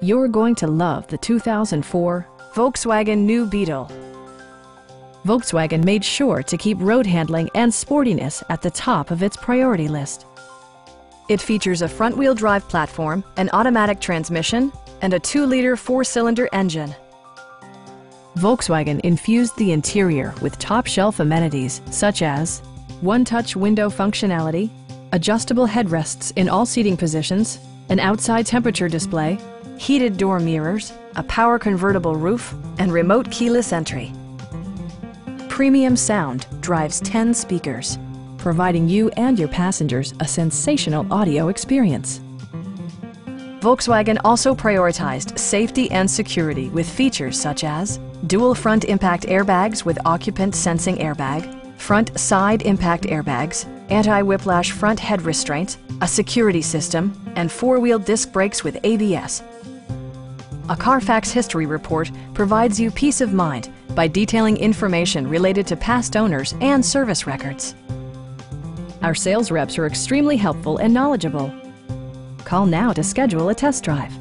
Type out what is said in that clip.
You're going to love the 2004 Volkswagen New Beetle. Volkswagen made sure to keep road handling and sportiness at the top of its priority list. It features a front-wheel drive platform, an automatic transmission, and a 2-liter 4-cylinder engine. Volkswagen infused the interior with top-shelf amenities such as one-touch window functionality, adjustable headrests in all seating positions, an outside temperature display, heated door mirrors, a power convertible roof, and remote keyless entry. Premium sound drives 10 speakers, providing you and your passengers a sensational audio experience. Volkswagen also prioritized safety and security with features such as dual front impact airbags with occupant sensing airbag, front side impact airbags, anti-whiplash front head restraints, a security system, and 4-wheel disc brakes with ABS. A Carfax history report provides you peace of mind by detailing information related to past owners and service records. Our sales reps are extremely helpful and knowledgeable. Call now to schedule a test drive.